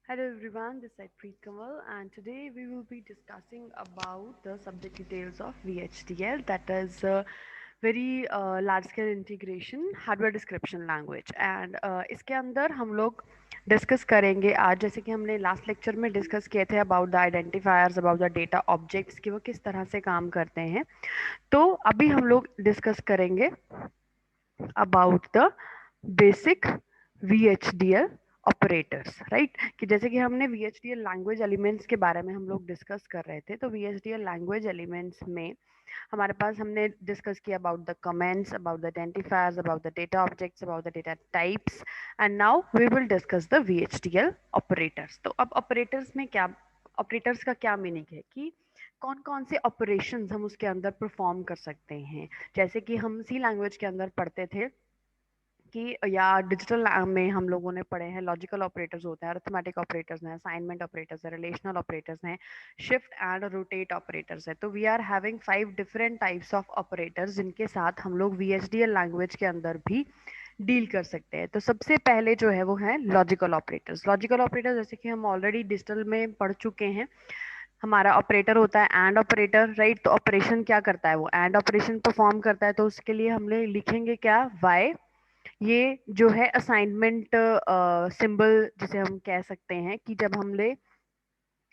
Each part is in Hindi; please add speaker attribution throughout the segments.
Speaker 1: Hello everyone, this is Preet Kamal and today we will be discussing about the subject details of VHDL, that is very large scale integration hardware description language and इसके अंदर हम लोग डिस्कस करेंगे आज, जैसे कि हमने लास्ट लेक्चर में डिस्कस किए थे about the identifiers, about the data objects कि वो किस तरह से काम करते हैं। तो अभी हम लोग डिस्कस करेंगे about the basic VHDL operators, right. कि जैसे कि हमने VHDL लैंग्वेज एलिमेंट्स के बारे में हम लोग डिस्कस कर रहे थे, तो VHDL लैंग्वेज एलिमेंट्स में हमारे पास हमने डिस्कस किया about the comments, about the identifiers, about the data objects, about the data types and now we will discuss the VHDL operators. तो अब ऑपरेटर्स में क्या, ऑपरेटर्स का क्या मीनिंग है कि कौन कौन से ऑपरेशंस हम उसके अंदर परफॉर्म कर सकते हैं। जैसे कि हम सी लैंग्वेज के अंदर पढ़ते थे कि, या डिजिटल में हम लोगों ने पढ़े हैं, लॉजिकल ऑपरेटर्स होते हैं, अरिथमेटिक ऑपरेटर्स हैं, असाइनमेंट ऑपरेटर्स हैं, रिलेशनल ऑपरेटर्स हैं, शिफ्ट एंड रोटेट ऑपरेटर्स है। तो we are having 5 different types of operators जिनके साथ हम लोग VHDL लैंग्वेज के अंदर भी डील कर सकते हैं। तो सबसे पहले जो है वो है लॉजिकल ऑपरेटर्स। लॉजिकल ऑपरेटर्स जैसे कि हम ऑलरेडी डिजिटल में पढ़ चुके हैं, हमारा ऑपरेटर होता है एंड ऑपरेटर, राइट। तो ऑपरेशन क्या करता है, वो एंड ऑपरेशन परफॉर्म करता है। तो उसके लिए हम लोग लिखेंगे क्या, वाई। ये जो है असाइनमेंट सिंबल जिसे हम कह सकते हैं कि जब हम ले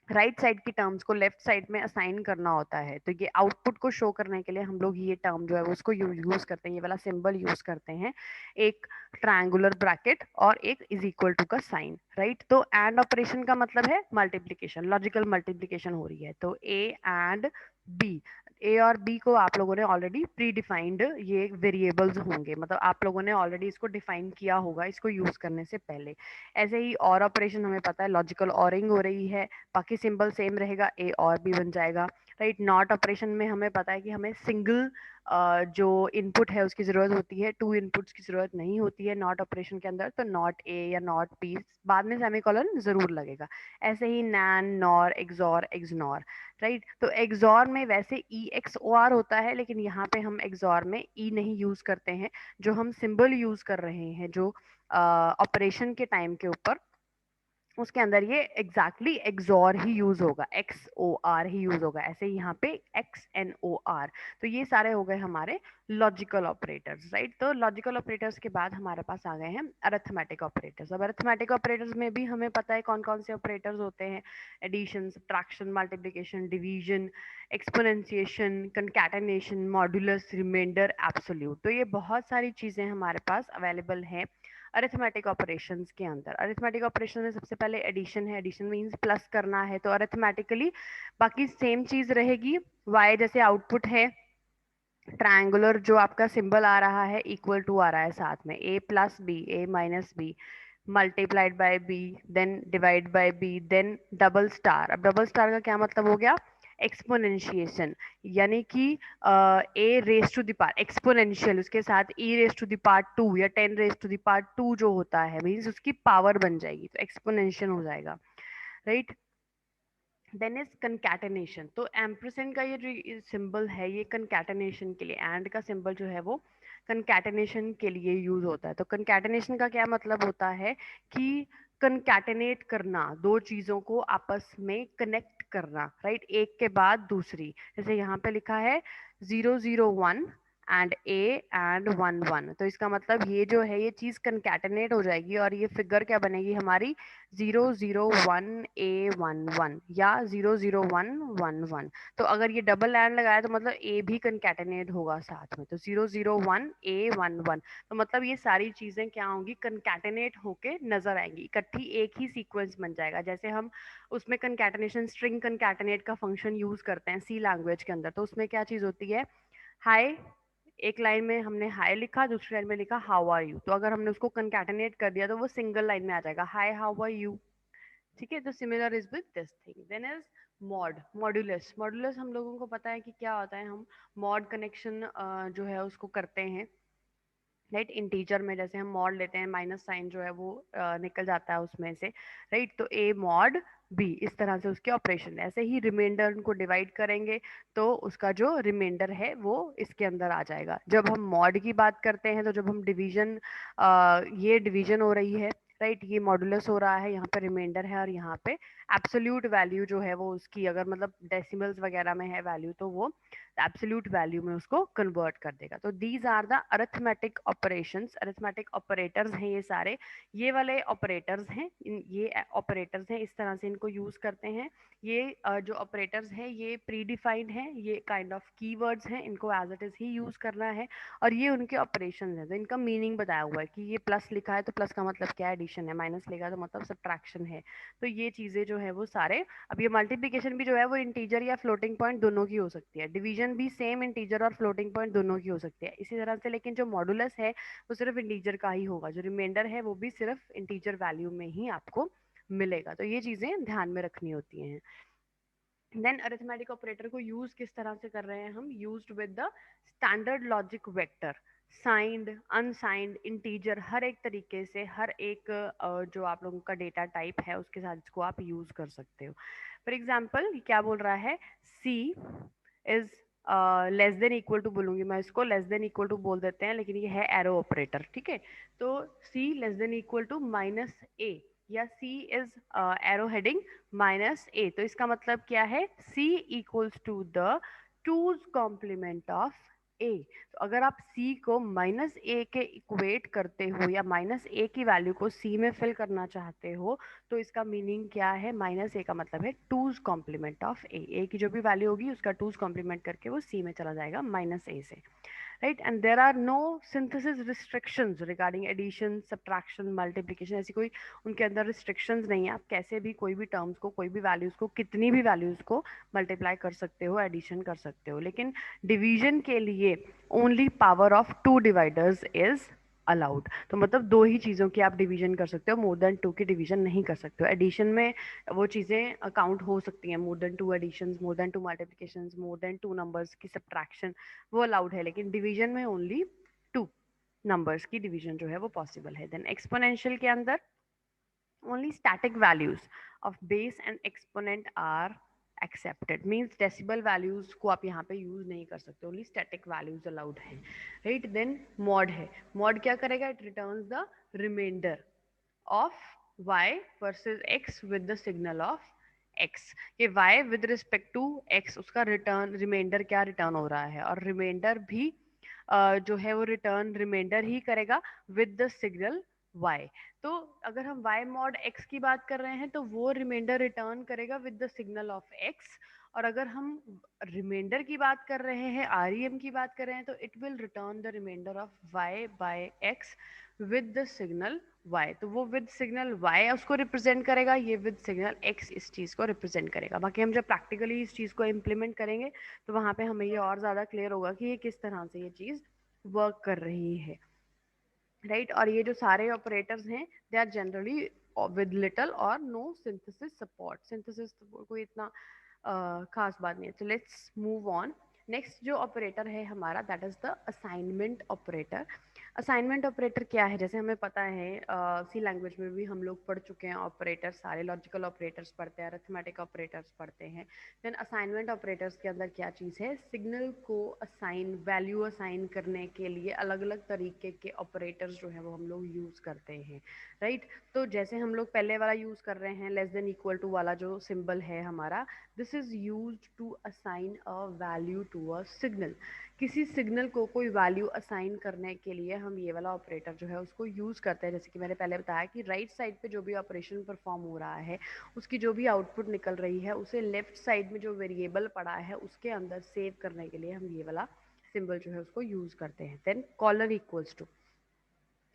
Speaker 1: राइट साइड की टर्म्स को लेफ्ट साइड में असाइन करना होता है, तो ये आउटपुट को शो करने के लिए हम लोग ये टर्म जो है उसको यूज करते हैं, ये वाला सिंबल यूज करते हैं, एक ट्रायंगुलर ब्रैकेट और एक इज इक्वल टू का साइन, राइट। तो एंड ऑपरेशन का मतलब है मल्टीप्लीकेशन, लॉजिकल मल्टीप्लीकेशन हो रही है। तो ए एंड बी, ए और बी को आप लोगों ने ऑलरेडी प्री डिफाइंड ये वेरिएबल्स होंगे, मतलब आप लोगों ने ऑलरेडी इसको डिफाइन किया होगा इसको यूज करने से पहले। ऐसे ही और ऑपरेशन हमें पता है, लॉजिकल ऑरिंग हो रही है, बाकी सिंबल सेम रहेगा, ए और बी बन जाएगा, राइट। नॉट ऑपरेशन में हमें पता है कि हमें सिंगल जो इनपुट है उसकी जरूरत होती है, 2 इनपुट्स की जरूरत नहीं होती है नॉट ऑपरेशन के अंदर। तो नॉट ए या नॉट बी, बाद में सेमीकोलन जरूर लगेगा। ऐसे ही नैन, नॉर, एक्सॉर, एक्सनॉर, राइट। तो एक्सॉर में वैसे ई एक्स ओ आर होता है, लेकिन यहाँ पे हम एक्सॉर में ई नहीं यूज करते हैं। जो हम सिंबल यूज कर रहे हैं जो ऑपरेशन के टाइम के ऊपर, उसके अंदर ये एग्जैक्टली एक्सॉर ही यूज होगा, एक्स ओ आर ही यूज होगा। ऐसे ही यहाँ पे एक्स एन ओ आर। तो ये सारे हो गए हमारे लॉजिकल ऑपरेटर्स, राइट। तो लॉजिकल ऑपरेटर्स के बाद हमारे पास आ गए हैं अरिथमेटिक ऑपरेटर्स। अब अरिथमेटिक ऑपरेटर्स में भी हमें पता है कौन कौन से ऑपरेटर्स होते हैं, addition, subtraction, multiplication, division, exponentiation, concatenation, modulus, remainder, absolute. तो ये बहुत सारी चीजें हमारे पास अवेलेबल हैं अरिथमेटिक ऑपरेशंस के अंदर। अरिथमेटिक ऑपरेशन में सबसे पहले एडिशन है, एडिशन मींस प्लस करना है, तो अरिथमेटिकली बाकी सेम चीज रहेगी। वाई जैसे आउटपुट है, ट्रायंगुलर जो आपका सिंबल आ रहा है इक्वल टू आ रहा है साथ में, A plus B, A minus B, multiplied by B, then divide by B, then double star. अब डबल स्टार का क्या मतलब हो गया, एक्सपोनेंशिएशन, यानी कि A raise to the power exponential, उसके साथ E raise to the power 2 या 10 रेस टू द पावर 2 जो होता है, मीन्स उसकी पावर बन जाएगी, तो एक्सपोनेंशियल हो जाएगा, राइट। Then is कंकैटेनेशन। तो एम्परसेंड का ये जो सिंबल है ये कंकैटेनेशन के लिए, एंड का सिंबल जो है वो कंकैटेनेशन के लिए यूज होता है। तो कंकैटेनेशन का क्या मतलब होता है कि कंकैटेनेट करना, दो चीजों को आपस में कनेक्ट करना, राइट, एक के बाद दूसरी। जैसे यहाँ पे लिखा है 001 एंड ए एंड 11, तो इसका मतलब ये जो है ये चीज कंकैटेनेट हो जाएगी और ये फिगर क्या बनेगी हमारी, 001A11 या 00111। तो अगर ये डबल एंड लगाया तो मतलब ए भी कंकैटेनेट होगा साथ में, तो 001A11। तो मतलब ये सारी चीजें क्या होंगी, कंकैटेनेट होके नजर आएंगी, इकट्ठी एक ही सीक्वेंस बन जाएगा। जैसे हम उसमें कंकैटेनेशन स्ट्रिंग कंकैटेनेट का फंक्शन यूज करते हैं सी लैंग्वेज के अंदर, तो उसमें क्या चीज होती है, हाय, एक लाइन में हमने हाय लिखा, दूसरी लाइन में लिखा हाउ आर यू, तो अगर हमने उसको कंकैटेनेट कर दिया तो वो सिंगल लाइन में आ जाएगा, हाय हाउ आर यू। ठीक है, तो similar is with this thing. Then is mod, modulus. Modulus हम लोगों को पता है कि क्या होता है, हम मॉड कनेक्शन जो है उसको करते हैं, राइट। इंटीजर में जैसे हम मॉड लेते हैं, माइनस साइन जो है वो निकल जाता है उसमें से, राइट। तो ए मॉड बी, इस तरह से उसके ऑपरेशन। ऐसे ही रिमाइंडर को डिवाइड करेंगे तो उसका जो रिमाइंडर है वो इसके अंदर आ जाएगा। जब हम मॉड की बात करते हैं तो जब हम डिवीजन, ये डिवीजन हो रही है, राइट, ये मॉडुलस हो रहा है, यहाँ पे रिमाइंडर है और यहाँ पे एब्सोल्यूट वैल्यू जो है वो उसकी अगर मतलब डेसिमल्स वगैरह में है वैल्यू तो वो एब्सोल्यूट वैल्यू में उसको कन्वर्ट कर देगा। तो these are the arithmetic operations, arithmetic operators हैं ये सारे, ये वाले ऑपरेटर्स हैं, ये ऑपरेटर्स हैं, इस तरह से इनको यूज करते हैं। ये जो ऑपरेटर्स हैं ये प्री डिफाइंड हैं, ये काइंड ऑफ कीवर्ड्स हैं, इनको एज इट इज ही यूज करना है और ये उनके ऑपरेशंस हैं। तो इनका मीनिंग बताया हुआ है कि ये प्लस लिखा है तो प्लस का मतलब क्या है, एडिशन है, माइनस लिखा है तो मतलब सब्ट्रैक्शन है। तो ये चीजें जो है वो सारे, अब ये मल्टीप्लिकेशन भी जो है वो इंटीजर या फ्लोटिंग पॉइंट दोनों की हो सकती है, डिवीजन भी सेम इंटीजर और फ्लोटिंग पॉइंट दोनों की हो सकती है इसी तरह से। लेकिन जो मॉडुलस है वो सिर्फ इंटीजर का ही होगा, जो रिमाइंडर है वो भी सिर्फ इंटीजर वैल्यू में ही आपको मिलेगा। तो ये चीजें ध्यान में रखनी होती हैं। देन अरिथमेटिक ऑपरेटर को यूज किस तरह से कर रहे हैं हम, used with the standard logic vector, signed, unsigned, integer, हर एक तरीके से, हर एक जो आप लोगों का डेटा टाइप है उसके साथ इसको आप यूज कर सकते हो। फॉर एग्जाम्पल क्या बोल रहा है, C is less than equal to, बोलूंगी मैं इसको लेस देन इक्वल टू बोल देते हैं, लेकिन ये है एरो ऑपरेटर, ठीक है। तो C less than equal to minus A, या C is arrow heading minus A, तो इसका मतलब क्या है, c equals to the two's complement of a। तो अगर आप c को माइनस ए के इक्वेट करते हो या माइनस ए की वैल्यू को c में फिल करना चाहते हो तो इसका मीनिंग क्या है, माइनस ए का मतलब है टूज कॉम्प्लीमेंट ऑफ ए की जो भी वैल्यू होगी उसका टूज कॉम्प्लीमेंट करके वो c में चला जाएगा माइनस ए से, right. And there are no synthesis restrictions regarding addition, subtraction, multiplication, ऐसी कोई उनके अंदर रिस्ट्रिक्शंस नहीं है। आप कैसे भी कोई भी टर्म्स को, कोई भी वैल्यूज को, कितनी भी वैल्यूज को मल्टीप्लाई कर सकते हो, एडिशन कर सकते हो, लेकिन डिवीजन के लिए only power of two dividers is allowed. तो मतलब दो ही चीज़ों की आप डिवीजन कर सकते हो, मोर देन टू की डिवीजन नहीं कर सकते हो। एडिशन में वो चीज़ें काउंट हो सकती हैं, more than two additions, more than two multiplications, more than two numbers की सब्ट्रैक्शन, वो अलाउड है, लेकिन डिवीजन में ओनली टू नंबर्स की डिवीजन जो है वो पॉसिबल है। देन एक्सपोनेंशियल के अंदर only static values of base and exponent are accepted, means decimal values को आप यहाँ पे यूज नहीं कर सकते, ओनली स्टैटिक वैल्यूज अलाउड है, राइट। देन मॉड है, मॉड क्या करेगा, it returns the remainder of y versus x with the signal of x। ये y with respect to x उसका रिटर्न रिमाइंडर क्या रिटर्न हो रहा है, और रिमाइंडर भी जो है वो रिटर्न रिमाइंडर ही करेगा विद द सिग्नल y। तो अगर हम y मॉड x की बात कर रहे हैं तो वो रिमाइंडर रिटर्न करेगा with the signal of x, और अगर हम रिमाइंडर की बात कर रहे हैं, REM की बात कर रहे हैं, तो it will return the remainder of y by x with the signal y। तो वो विद सिग्नल y उसको रिप्रेजेंट करेगा, ये विद सिग्नल x इस चीज़ को रिप्रेजेंट करेगा। बाकी हम जब प्रैक्टिकली इस चीज़ को इम्प्लीमेंट करेंगे तो वहाँ पे हमें ये और ज़्यादा क्लियर होगा कि ये किस तरह से ये चीज़ वर्क कर रही है, राइट। और ये जो सारे ऑपरेटर्स हैं they are generally with little और नो सिंथेसिस सपोर्ट, सिंथेसिस कोई इतना खास बात नहीं है। तो लेट्स मूव ऑन। नेक्स्ट जो ऑपरेटर है हमारा that is the assignment operator. Assignment operator क्या है, जैसे हमें पता है सी लैंग्वेज में भी हम लोग पढ़ चुके हैं ऑपरेटर सारे, लॉजिकल ऑपरेटर्स पढ़ते हैं, अरिथमेटिक ऑपरेटर्स पढ़ते हैं। देन असाइनमेंट ऑपरेटर्स के अंदर क्या चीज़ है, सिग्नल को असाइन, वैल्यू असाइन करने के लिए अलग अलग तरीके के ऑपरेटर्स जो है वो हम लोग यूज़ करते हैं, राइट। तो जैसे हम लोग पहले वाला यूज़ कर रहे हैं लेस देन इक्वल टू वाला जो सिंबल है हमारा, this is used to assign a value to a signal. किसी सिग्नल को कोई वैल्यू असाइन करने के लिए हम ये वाला ऑपरेटर जो है उसको यूज़ करते हैं। जैसे कि मैंने पहले बताया कि राइट साइड पे जो भी ऑपरेशन परफॉर्म हो रहा है उसकी जो भी आउटपुट निकल रही है उसे लेफ्ट साइड में जो वेरिएबल पड़ा है उसके अंदर सेव करने के लिए हम ये वाला सिंबल जो है उसको यूज़ करते हैं। देन कॉलन इक्वल्स टू,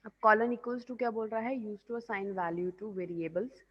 Speaker 1: अब कॉलन इक्वल्स टू क्या बोल रहा है, use to assign value to variables,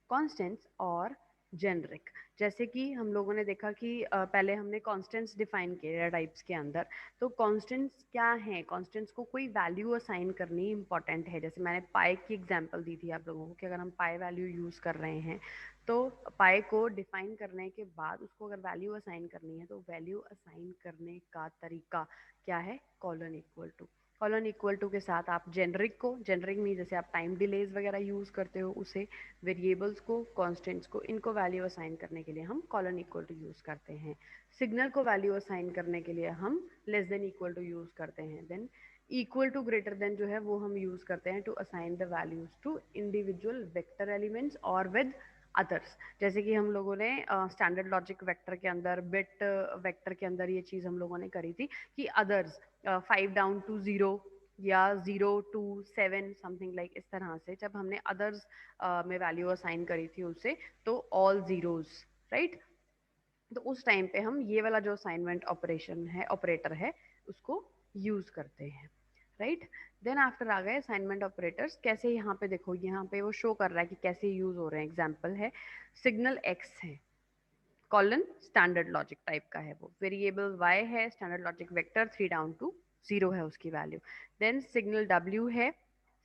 Speaker 1: constants और जेनरिक। जैसे कि हम लोगों ने देखा कि पहले हमने कांस्टेंट्स डिफाइन किए टाइप्स के अंदर, तो कांस्टेंट्स क्या हैं, कांस्टेंट्स को कोई वैल्यू असाइन करनी इंपॉर्टेंट है। जैसे मैंने पाई की एग्जांपल दी थी आप लोगों को कि अगर हम पाई वैल्यू यूज़ कर रहे हैं तो पाई को डिफाइन करने के बाद उसको अगर वैल्यू असाइन करनी है तो वैल्यू असाइन करने का तरीका क्या है, colon equal to. Colon equal to के साथ आप जेनरिक को, जेनरिक में जैसे आप टाइम डिलेज वगैरह यूज़ करते हो उसे, वेरिएबल्स को, कांस्टेंट्स को, इनको वैल्यू असाइन करने के लिए हम कॉलन इक्वल टू यूज़ करते हैं। सिग्नल को वैल्यू असाइन करने के लिए हम less than equal to use करते हैं। Then equal to greater than जो है वो हम यूज करते हैं to assign the values to individual vector elements और विद अदर्स। जैसे कि हम लोगों ने स्टैंडर्ड लॉजिक वेक्टर के अंदर, बिट वेक्टर के अंदर ये चीज हम लोगों ने करी थी कि अदर्स 5 डाउन टू 0 या 0 to 7 समथिंग लाइक इस तरह से जब हमने अदर्स में वैल्यू असाइन करी थी उसे, तो ऑल जीरोस, राइट। तो उस टाइम पे हम ये वाला जो असाइनमेंट ऑपरेशन है, ऑपरेटर है, उसको यूज करते हैं, राइट। देन आफ्टर आ गए असाइनमेंट ऑपरेटर्स। कैसे, यहाँ पे देखो, यहाँ पे वो शो कर रहा है कि कैसे यूज हो रहे हैं। एग्जाम्पल है सिग्नल एक्स है, कॉलन स्टैंडर्ड लॉजिक टाइप का है, वो वेरिएबल y है, standard logic vector 3 down to 0 है उसकी वैल्यू। देन सिग्नल w है,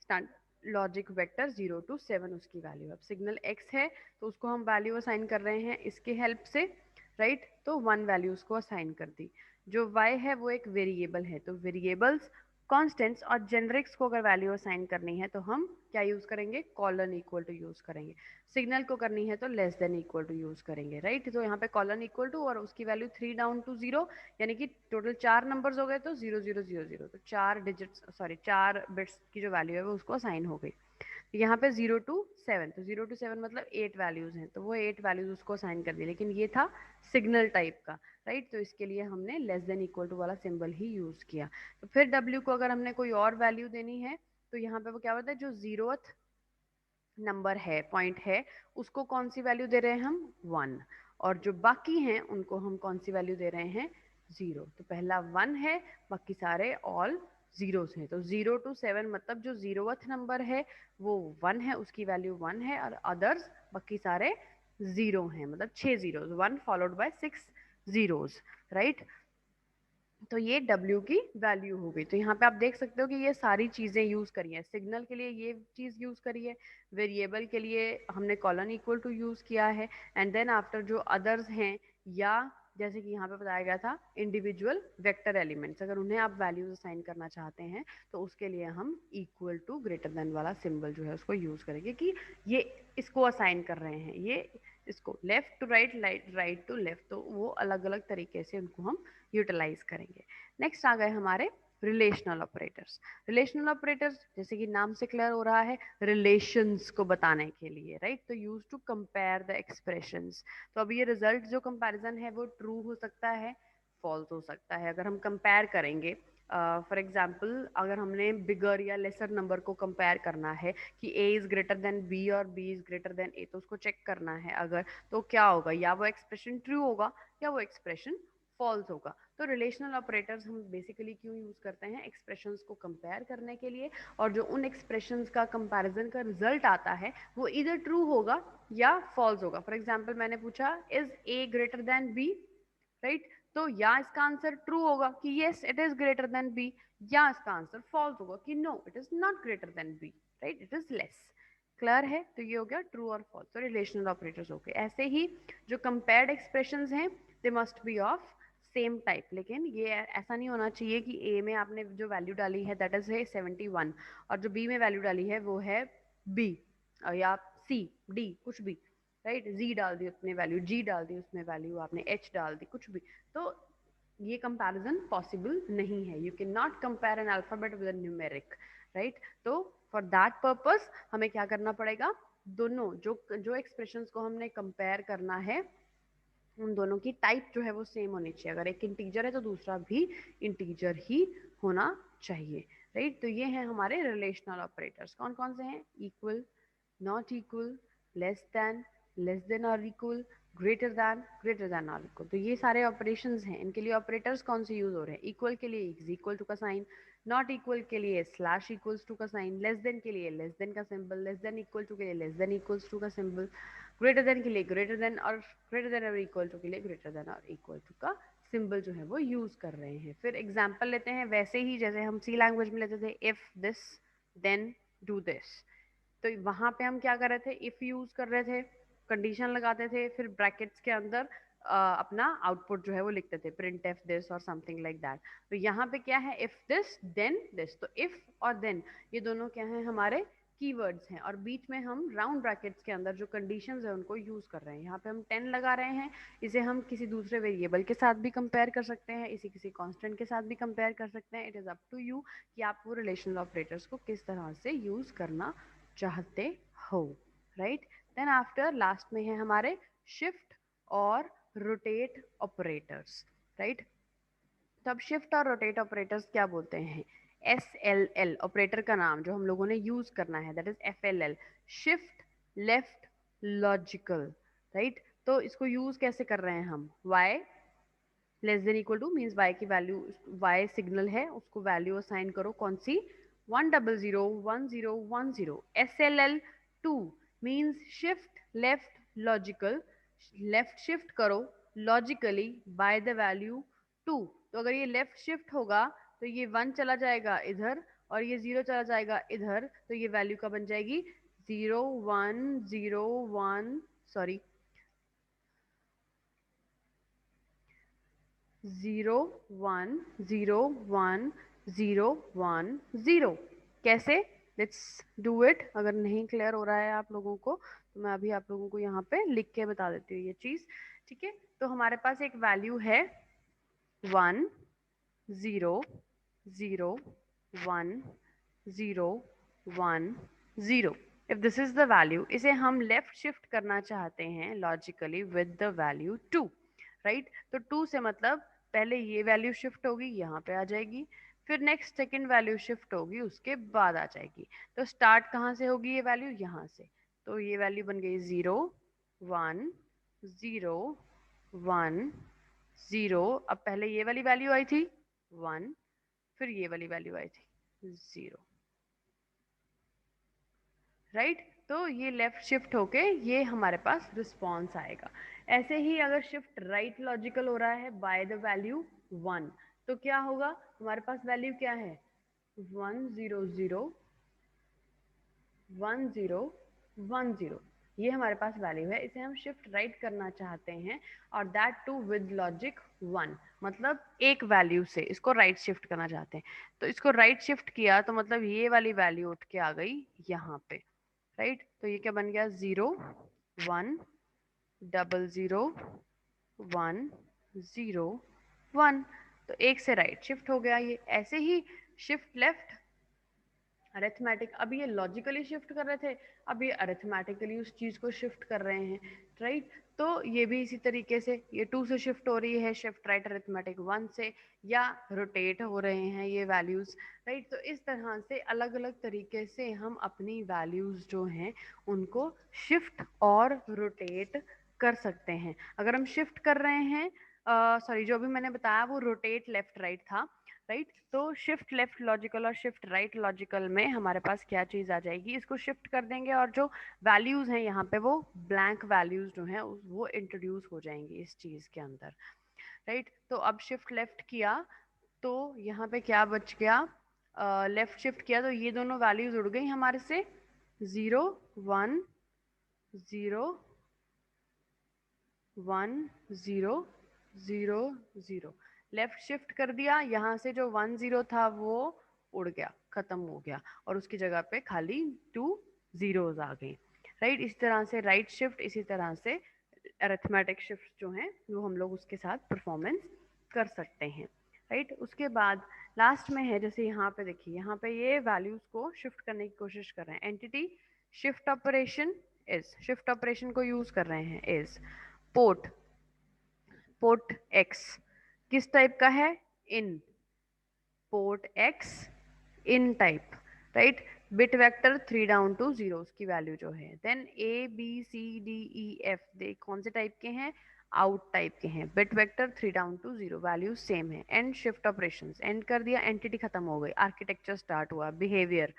Speaker 1: स्टैंडर्ड लॉजिक वेक्टर 0 to 7 उसकी वैल्यू। अब सिग्नल x है तो उसको हम वैल्यू असाइन कर रहे हैं इसके हेल्प से, राइट। तो 1 वैल्यू उसको असाइन कर दी। जो y है वो एक वेरिएबल है, तो वेरिएबल्स, कॉन्स्टेंट्स और जेनरिक्स को अगर वैल्यू असाइन करनी है तो हम क्या यूज करेंगे, कॉलन इक्वल टू यूज करेंगे। सिग्नल को करनी है तो less than equal to use करेंगे, राइट। तो यहाँ पे कॉलन इक्वल टू और उसकी वैल्यू 3 डाउन टू 0, यानी कि टोटल 4 नंबर्स हो गए तो 0 0 0 0, तो 4 डिजिट्स, सॉरी 4 बिट्स की जो वैल्यू है वो उसको असाइन हो गई। यहाँ पे 0 to 7, तो 0 to 7 मतलब 8 वैल्यूज हैं, तो वो 8 वैल्यूज उसको असाइन कर दी, लेकिन ये था सिग्नल टाइप का, राइट। तो इसके लिए हमने लेस देन इक्वल टू वाला सिंबल ही यूज किया। तो फिर W को अगर हमने कोई और वैल्यू देनी है तो यहाँ पे वो क्या होता है, जो 0th नंबर है, पॉइंट है, उसको कौन सी वैल्यू दे रहे हैं हम, 1। और जो बाकी हैं उनको हम कौन सी वैल्यू दे रहे हैं, 0। तो पहला 1 है, बाकी सारे ऑल जीरोस हैं। तो 0 to 7 मतलब जो 0th नंबर है वो 1 है, उसकी वैल्यू 1 है, और अदर्स बाकी सारे 0 हैं, मतलब 6 zeros, 1 followed by 6 zeros, right. तो ये W की वैल्यू हो गई। तो यहाँ पे आप देख सकते हो कि ये सारी चीजें यूज करी है। सिग्नल के लिए ये चीज यूज करी है, वेरिएबल के लिए हमने कॉलन इक्वल टू यूज किया है, एंड देन आफ्टर जो अदर्स हैं, या जैसे कि यहाँ पे बताया गया था इंडिविजुअल वेक्टर एलिमेंट्स, अगर उन्हें आप वैल्यूज असाइन करना चाहते हैं तो उसके लिए हम इक्वल टू ग्रेटर देन वाला सिंबल जो है उसको यूज करेंगे कि ये इसको असाइन कर रहे हैं, ये इसको left to right, right to left, तो वो अलग अलग तरीके से उनको हम यूटिलाइज करेंगे। नेक्स्ट आ गए हमारे रिलेशनल ऑपरेटर्स। रिलेशनल ऑपरेटर्स जैसे कि नाम से क्लियर हो रहा है, रिलेशंस को बताने के लिए, राइट। तो use to compare the expressions. तो अब ये रिजल्ट जो कंपैरिजन है वो ट्रू हो सकता है, फॉल्स हो सकता है। अगर हम कंपेयर करेंगे, फॉर एग्जाम्पल अगर हमने बिगर या लेसर नंबर को कंपेयर करना है कि a is greater than b और b is greater then a, तो उसको चेक करना है अगर, तो क्या होगा, या वो एक्सप्रेशन ट्रू होगा या वो एक्सप्रेशन फॉल्स होगा। तो रिलेशनल ऑपरेटर्स हम बेसिकली क्यों यूज करते हैं, एक्सप्रेशंस को कंपेयर करने के लिए, और जो उन एक्सप्रेशंस का कंपैरिजन का रिजल्ट आता है वो इधर ट्रू होगा या फॉल्स होगा। फॉर एग्जांपल मैंने पूछा is a greater than b, right. तो या इसका आंसर ट्रू होगा कि yes it is greater than b, या इसका आंसर फॉल्स होगा कि no it is not greater than b, right, it is less. Clear है, तो ये हो गया ट्रू और फॉल्स, तो रिलेशनल ऑपरेटर्स हो गए। ऐसे ही जो कंपेयर्ड एक्सप्रेशंस हैं they must be of same type, लेकिन ये ऐसा नहीं होना चाहिए कि ए में आपने जो वैल्यू डाली है दैट इज है 71, और जो बी में वैल्यू डाली है वो है बी, या सी, डी, कुछ भी, राइट। जी डाल दी उसने वैल्यू, जी डाल दी उसमें वैल्यू, आपने एच डाल दी, कुछ भी। तो ये कंपैरिजन पॉसिबल नहीं है। You can not compare an alphabet with numeric, right. तो फॉर दैट पर्पस हमें क्या करना पड़ेगा, दोनों जो जो एक्सप्रेशंस को हमने कंपेयर करना है उन दोनों की टाइप जो है वो सेम होनी चाहिए। अगर एक इंटीजर है तो दूसरा भी इंटीजर ही होना चाहिए, राइट। तो ये हैं हमारे रिलेशनल ऑपरेटर्स। कौन कौन से हैं, equal, not equal, less than और इक्वल, ग्रेटर देन और इक्वल। तो ये सारे ऑपरेशंस हैं, इनके लिए ऑपरेटर्स कौन से यूज हो रहे हैं, इक्वल के लिए इज इक्वल टू का साइन, नॉट इक्वल के लिए स्लैश इक्वल्स टू का साइन, लेस देन के लिए लेस देन का symbol, less than equal to के लिए लेस देन इक्वल्स टू का सिंबल, ग्रेटर देन के लिए ग्रेटर देन और इक्वल टू के लिए ग्रेटर देन और इक्वल टू का सिंबल जो है वो यूज कर रहे हैं। फिर एग्जांपल लेते हैं वैसे ही जैसे हम सी लैंग्वेज में लेते थे, if this then do this. तो वहां पे हम क्या कर रहे थे, इफ यूज कर रहे थे, कंडीशन लगाते थे, फिर ब्रैकेट्स के अंदर अपना आउटपुट जो है वो लिखते थे, प्रिंट एफ दिस और समथिंग लाइक दैट। तो यहाँ पे क्या है, इफ दिस देन दिस, तो इफ और देन ये दोनों क्या है हमारे कीवर्ड्स हैं और बीच में हम राउंड ब्रैकेट्स के अंदर जो कंडीशंस है उनको यूज कर रहे हैं। यहाँ पे हम 10 लगा रहे हैं, इसे हम किसी दूसरे वेरिएबल के साथ भी कंपेयर कर सकते हैं, इसे किसी कांस्टेंट के साथ भी कंपेयर कर सकते हैं। It is up to you कि आप वो रिलेशनल ऑपरेटर्स को किस तरह से यूज करना चाहते हो, राइट। देन आफ्टर लास्ट में है हमारे शिफ्ट और रोटेट ऑपरेटर्स, राइट। तो अब शिफ्ट और रोटेट ऑपरेटर्स क्या बोलते हैं? एस एल एल ऑपरेटर का नाम जो हम लोगों ने यूज करना है that is F L L, shift left logical, right. तो इसको यूज कैसे कर रहे हैं हम? Y less than equal to means Y की वैल्यू, वाई सिग्नल है उसको वैल्यू असाइन करो कौन सी? 100 10 10। S L L two means shift left logical, left shift करो लॉजिकली बाय द वैल्यू 2। तो अगर ये लेफ्ट शिफ्ट होगा तो ये 1 चला जाएगा इधर और ये 0 चला जाएगा इधर, तो ये वैल्यू का बन जाएगी 0 1 0 1, सॉरी 0 1 0 1 0 1। कैसे? Let's do it. अगर नहीं क्लियर हो रहा है आप लोगों को तो मैं अभी आप लोगों को यहाँ पे लिख के बता देती हूँ ये चीज, ठीक है। तो हमारे पास एक वैल्यू है 1 0 0 1 0 1 0। If this is the value, इसे हम लेफ्ट शिफ्ट करना चाहते हैं logically with the value 2, right. तो 2 से मतलब पहले ये वैल्यू शिफ्ट होगी यहाँ पे आ जाएगी, फिर नेक्स्ट सेकंड वैल्यू शिफ्ट होगी उसके बाद आ जाएगी। तो स्टार्ट कहाँ से होगी ये वैल्यू? यहाँ से। तो ये वैल्यू बन गई 0 1 0 1 0। अब पहले ये वाली वैल्यू आई थी 1, फिर ये वाली वैल्यू आई थी 0, राइट। तो ये लेफ्ट शिफ्ट होके ये हमारे पास रिस्पॉन्स आएगा। ऐसे ही अगर शिफ्ट राइट लॉजिकल हो रहा है बाय द वैल्यू 1, तो क्या होगा? हमारे पास वैल्यू क्या है? 1 0 0 1 0 1 0, ये हमारे पास वैल्यू है। इसे हम शिफ्ट राइट करना चाहते हैं और दैट टू विद लॉजिक 1, मतलब एक वैल्यू से इसको राइट शिफ्ट करना चाहते हैं। तो इसको राइट शिफ्ट किया तो मतलब ये वाली वैल्यू उठ के आ गई यहाँ पे, राइट। तो ये क्या बन गया? 0 1 0 1 0 1। तो एक से राइट शिफ्ट हो गया ये। ऐसे ही शिफ्ट लेफ्ट अरिथमेटिक, अभी ये लॉजिकली शिफ्ट कर रहे थे, अब ये अरिथमेटिकली उस चीज को शिफ्ट कर रहे हैं, राइट। तो ये भी इसी तरीके से ये 2 से शिफ्ट हो रही है शिफ्ट राइट अरिथमेटिक 1 से, या रोटेट हो रहे हैं ये वैल्यूज, राइट। तो इस तरह से अलग अलग तरीके से हम अपनी वैल्यूज जो हैं उनको शिफ्ट और रोटेट कर सकते हैं। अगर हम शिफ्ट कर रहे हैं, सॉरी जो भी मैंने बताया वो रोटेट लेफ्ट राइट था, राइट। तो शिफ्ट लेफ्ट लॉजिकल और शिफ्ट राइट लॉजिकल में हमारे पास क्या चीज आ जाएगी? इसको शिफ्ट कर देंगे और जो वैल्यूज हैं यहाँ पे वो ब्लैंक वैल्यूज जो हैं वो इंट्रोड्यूस हो जाएंगी इस चीज के अंदर, राइट। तो अब शिफ्ट लेफ्ट किया तो यहाँ पे क्या बच गया? लेफ्ट शिफ्ट किया तो ये दोनों वैल्यूज उड़ गई हमारे से, 0 1 0 1 0 0। लेफ्ट शिफ्ट कर दिया, यहाँ से जो 1 0 था वो उड़ गया, खत्म हो गया और उसकी जगह पे खाली 2 zeros आ गई, राइट। इस तरह से राइट शिफ्ट, इसी तरह से अरिथमेटिक शिफ्ट जो हैं वो हम लोग उसके साथ परफॉर्मेंस कर सकते हैं, राइट। उसके बाद लास्ट में है, जैसे यहाँ पे देखिए, यहाँ पे ये वैल्यूज को शिफ्ट करने की कोशिश कर रहे हैं। Entity shift operation is, shift operation को यूज कर रहे हैं इज पोर्ट, पोर्ट एक्स किस टाइप का है? In, port X in type, right. Bit vector 3 down to 0 की वैल्यू जो है। Then A B C D E F दे कौन से टाइप के हैं? आउट टाइप के हैं। Bit vector 3 down to 0, value same है। एंड शिफ्ट ऑपरेशंस, एंड कर दिया, एंटिटी खत्म हो गई, आर्किटेक्चर स्टार्ट हुआ। Behaviour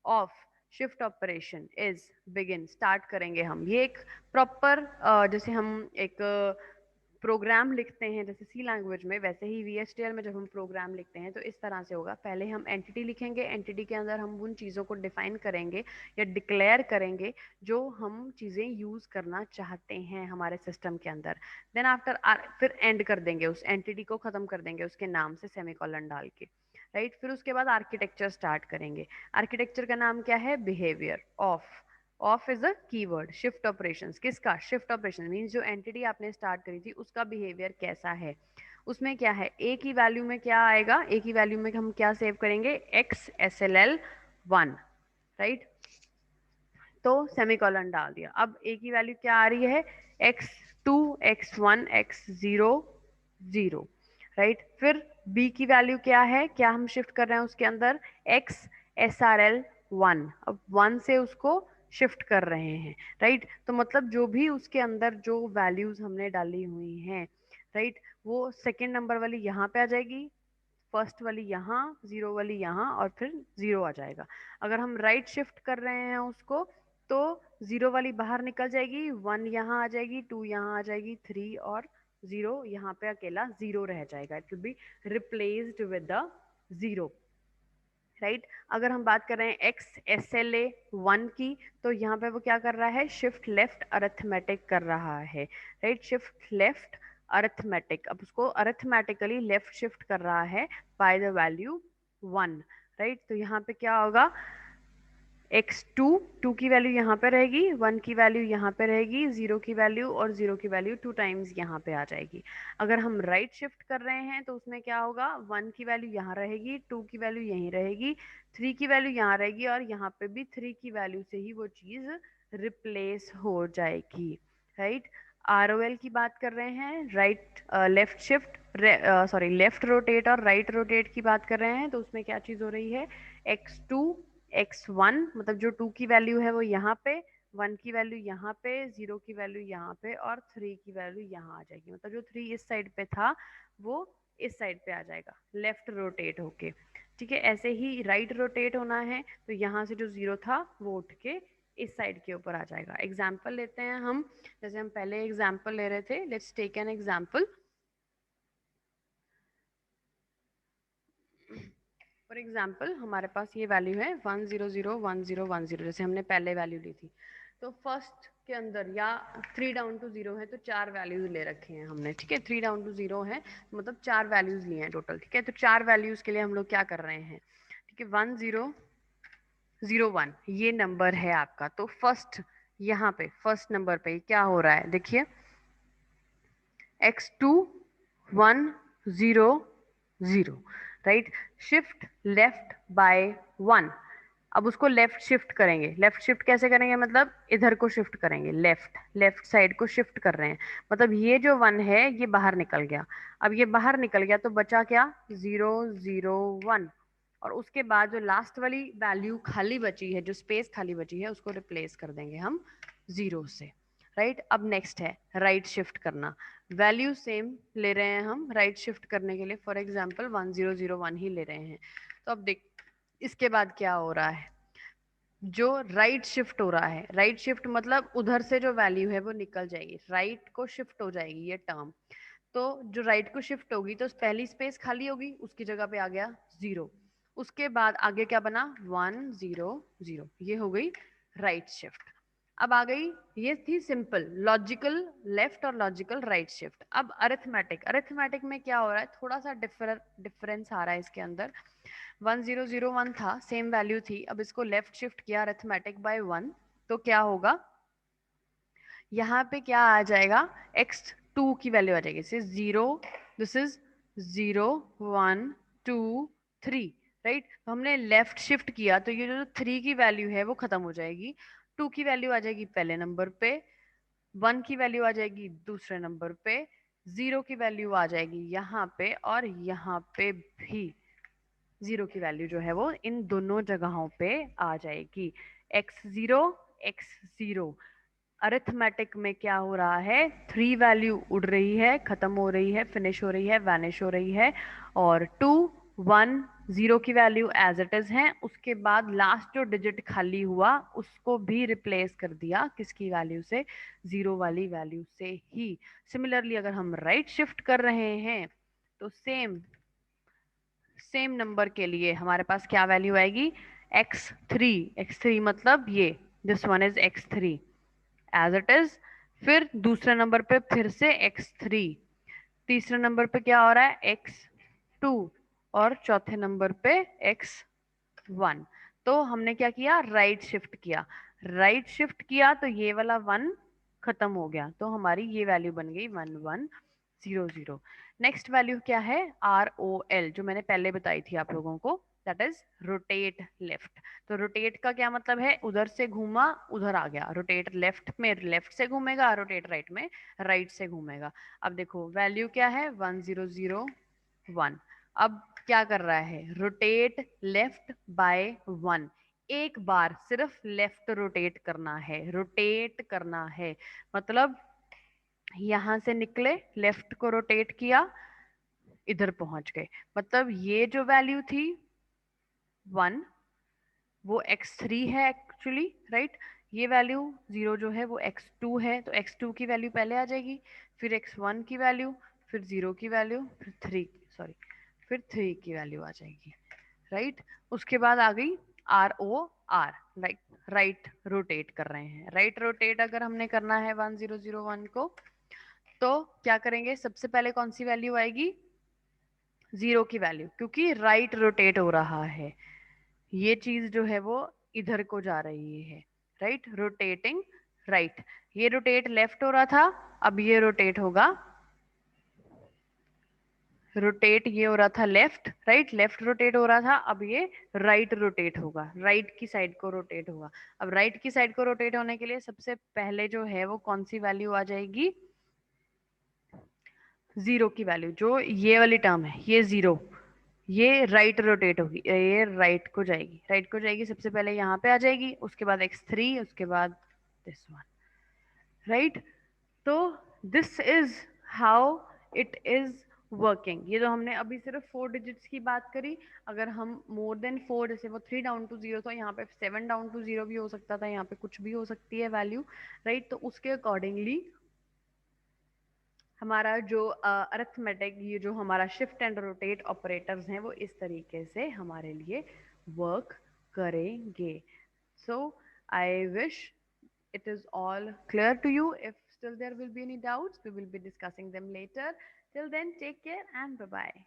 Speaker 1: of shift operation is begin, start करेंगे हम। ये एक प्रॉपर जैसे हम एक प्रोग्राम लिखते हैं जैसे सी लैंग्वेज में, वैसे ही VHDL में जब हम प्रोग्राम लिखते हैं तो इस तरह से होगा। पहले हम एंटिटी लिखेंगे, एंटिटी के अंदर हम उन चीज़ों को डिफाइन करेंगे या डिक्लेयर करेंगे जो हम चीज़ें यूज़ करना चाहते हैं हमारे सिस्टम के अंदर। देन आफ्टर फिर एंड कर देंगे, उस एंटिटी को ख़त्म कर देंगे उसके नाम से सेमीकोलन डाल के, राइट। फिर उसके बाद आर्किटेक्चर स्टार्ट करेंगे। आर्किटेक्चर का नाम क्या है? Behaviour of. Of is a keyword. Shift operations, किसका? शिफ्ट ऑपरेशन मींस जो एंटिटी आपने स्टार्ट करी थी उसका बिहेवियर कैसा है। उसमें क्या है, ए की वैल्यू में क्या आएगा, ए की वैल्यू में हम क्या सेव करेंगे, x S L L 1, right. तो सेमीकोलन डाल दिया। अब ए की वैल्यू क्या आ रही है, x2 x1 x0 0, राइट। फिर बी की वैल्यू क्या है, क्या हम शिफ्ट कर रहे हैं उसके अंदर, x SRL 1। अब 1 से उसको शिफ्ट कर रहे हैं, राइट। तो मतलब जो भी उसके अंदर जो वैल्यूज हमने डाली हुई हैं, राइट, वो सेकेंड नंबर वाली यहाँ पे आ जाएगी, फर्स्ट वाली यहाँ, जीरो वाली यहाँ, और फिर जीरो आ जाएगा। अगर हम राइट शिफ्ट कर रहे हैं उसको, तो जीरो वाली बाहर निकल जाएगी, वन यहाँ आ जाएगी, टू यहाँ आ जाएगी, थ्री और जीरो यहाँ पे अकेला जीरो रह जाएगा। It will be replaced with the zero, right. अगर हम बात कर रहे हैं एक्स एस एल ए 1 की, तो यहाँ पे वो क्या कर रहा है, शिफ्ट लेफ्ट अरिथमेटिक कर रहा है, राइट। शिफ्ट लेफ्ट अरिथमेटिक, अब उसको अरिथमेटिकली लेफ्ट शिफ्ट कर रहा है बाय द वैल्यू 1, राइट। तो यहाँ पे क्या होगा, x2, 2 की वैल्यू यहाँ पे रहेगी, 1 की वैल्यू यहाँ पे रहेगी, 0 की वैल्यू और 0 की वैल्यू 2 टाइम्स यहाँ पे आ जाएगी। अगर हम राइट शिफ्ट कर रहे हैं तो उसमें क्या होगा, 1 की वैल्यू यहाँ रहेगी, 2 की वैल्यू यहीं रहेगी, 3 की वैल्यू यहाँ रहेगी, और यहाँ पे भी 3 की वैल्यू से ही वो चीज रिप्लेस हो जाएगी, राइट। ROL की बात कर रहे हैं, right left shift, sorry left rotate और राइट रोटेट की बात कर रहे हैं, तो उसमें क्या चीज हो रही है, x2 x1, मतलब जो 2 की वैल्यू है वो यहाँ पे, 1 की वैल्यू यहाँ पे, 0 की वैल्यू यहाँ पे, और 3 की वैल्यू यहाँ आ जाएगी। मतलब जो 3 इस साइड पे था वो इस साइड पे आ जाएगा, लेफ्ट रोटेट होके, ठीक है। ऐसे ही राइट रोटेट होना है, तो यहाँ से जो 0 था वो उठ के इस साइड के ऊपर आ जाएगा। एग्जाम्पल लेते हैं हम, जैसे हम पहले एग्जाम्पल ले रहे थे, let's take an example. For example हमारे पास ये वैल्यू है 1001010, जैसे हमने पहले वैल्यू ली थी। तो फर्स्ट के अंदर या 3 डाउन टू 0 है, तो 4 वैल्यूज ले रखे हैं हमने, ठीक है। 3 डाउन टू 0 है, मतलब 4 वैल्यूज लिए हैं टोटल, ठीक है। तो 4 वैल्यूज के लिए हम लोग क्या कर रहे हैं, ठीक है। 1001 ये नंबर है आपका, तो फर्स्ट यहाँ पे फर्स्ट नंबर पे क्या हो रहा है, देखिए x2 100, right. Shift left by 1। अब उसको लेफ्ट शिफ्ट करेंगे। लेफ्ट शिफ्ट कैसे करेंगे, मतलब इधर को शिफ्ट करेंगे, लेफ्ट लेफ्ट साइड को शिफ्ट कर रहे हैं, मतलब ये जो 1 है ये बाहर निकल गया। अब ये बाहर निकल गया तो बचा क्या, 001, और उसके बाद जो लास्ट वाली वैल्यू खाली बची है, जो स्पेस खाली बची है, उसको रिप्लेस कर देंगे हम 0 से, राइट। अब नेक्स्ट है राइट शिफ्ट करना। वैल्यू सेम ले रहे हैं हम राइट शिफ्ट करने के लिए, फॉर एग्जाम्पल 1001 ही ले रहे हैं। तो अब देख इसके बाद क्या हो रहा है, जो राइट शिफ्ट हो रहा है, राइट शिफ्ट मतलब उधर से जो वैल्यू है वो निकल जाएगी, राइट को शिफ्ट हो जाएगी ये टर्म। तो जो राइट को शिफ्ट होगी तो पहली स्पेस खाली होगी, उसकी जगह पे आ गया 0। उसके बाद आगे क्या बना, 100, ये हो गई राइट शिफ्ट। अब आ गई, ये थी सिंपल लॉजिकल लेफ्ट और लॉजिकल राइट शिफ्ट। अब अरिथमेटिक, अरिथमेटिक में क्या हो रहा है, थोड़ा सा डिफरेंस आ रहा है इसके अंदर। 1001 था, सेम वैल्यू थी, अब इसको लेफ्ट शिफ्ट किया अरिथमेटिक बाय 1, तो क्या होगा, यहाँ पे क्या आ जाएगा, x2 की वैल्यू आ जाएगी, जैसे 0, दिस इज 0 1 2 3, राइट। तो हमने लेफ्ट शिफ्ट किया तो ये जो 3 की वैल्यू है वो खत्म हो जाएगी, 2 की वैल्यू आ जाएगी पहले नंबर पे, 1 की वैल्यू आ जाएगी दूसरे नंबर पे, 0 की वैल्यू आ जाएगी यहाँ पे, और यहाँ पे भी 0 की वैल्यू जो है वो इन दोनों जगहों पे आ जाएगी, x0 x0। अरिथमेटिक में क्या हो रहा है, 3 वैल्यू उड़ रही है, खत्म हो रही है, फिनिश हो रही है, वैनिश हो रही है, और 2 1 0 की वैल्यू एज इट इज है, उसके बाद लास्ट जो डिजिट खाली हुआ उसको भी रिप्लेस कर दिया किसकी वैल्यू से, 0 वाली वैल्यू से ही। सिमिलरली अगर हम राइट शिफ्ट कर रहे हैं तो सेम सेम नंबर के लिए हमारे पास क्या वैल्यू आएगी, x3, x3 मतलब ये, this one is x3 as it is. फिर दूसरे नंबर पे फिर से x3, तीसरे नंबर पे क्या हो रहा है x2, और चौथे नंबर पे x1। तो हमने क्या किया, राइट शिफ्ट किया। राइट शिफ्ट किया तो ये वाला 1 खत्म हो गया, तो हमारी ये वैल्यू बन गई 1100। नेक्स्ट वैल्यू क्या है, ROL, जो मैंने पहले बताई थी आप लोगों को, दैट इज रोटेट लेफ्ट। तो रोटेट का क्या मतलब है, उधर से घूमा उधर आ गया। रोटेट लेफ्ट में लेफ्ट से घूमेगा, रोटेट राइट में राइट से घूमेगा। अब देखो वैल्यू क्या है, 1001। अब क्या कर रहा है, रोटेट लेफ्ट बाय 1। एक बार सिर्फ लेफ्ट रोटेट करना है, रोटेट करना है। मतलब यहां से निकले, लेफ्ट को रोटेट किया, इधर पहुंच गए। मतलब ये जो वैल्यू थी 1, वो x3 है एक्चुअली, राइट। ये वैल्यू 0 जो है वो x2 है, तो x2 की वैल्यू पहले आ जाएगी, फिर x1 की वैल्यू, फिर 0 की वैल्यू, फिर 3, सॉरी, फिर 3 की वैल्यू आ जाएगी, राइट। उसके बाद आ गई ROR, लाइक राइट रोटेट कर रहे हैं। राइट रोटेट अगर हमने करना है 1001 को, तो क्या करेंगे, सबसे पहले कौन सी वैल्यू आएगी, 0 की वैल्यू, क्योंकि राइट रोटेट हो रहा है। ये चीज जो है वो इधर को जा रही है, राइट, रोटेटिंग राइट। ये रोटेट लेफ्ट हो रहा था, अब ये रोटेट होगा, रोटेट ये हो रहा था लेफ्ट, राइट, लेफ्ट रोटेट हो रहा था, अब ये राइट रोटेट होगा, राइट की साइड को रोटेट होगा। अब राइट की साइड को रोटेट होने के लिए सबसे पहले जो है वो कौन सी वैल्यू आ जाएगी, 0 की वैल्यू। जो ये वाली टर्म है ये 0, ये राइट रोटेट होगी, ये राइट को जाएगी, राइट को जाएगी, सबसे पहले यहाँ पे आ जाएगी, उसके बाद x3, उसके बाद दिस वन, राइट। तो this is how it is working. ये तो हमने अभी सिर्फ 4 डिजिट्स की बात करी। अगर हम मोर देन 4, जैसे वो 3 डाउन टू 0 था, यहाँ पे 7 डाउन टू 0 भी हो सकता था, यहाँ पे कुछ भी हो सकती है वैल्यू, राइट। तो उसके अकॉर्डिंगली हमारा जो अरिथमेटिक, ये जो हमारा शिफ्ट एंड रोटेट ऑपरेटर्स हैं, वो इस तरीके से हमारे लिए वर्क करेंगे। So I wish it is all clear to you. If still there will be any doubts, we will be discussing them later. Till then, take care and bye bye.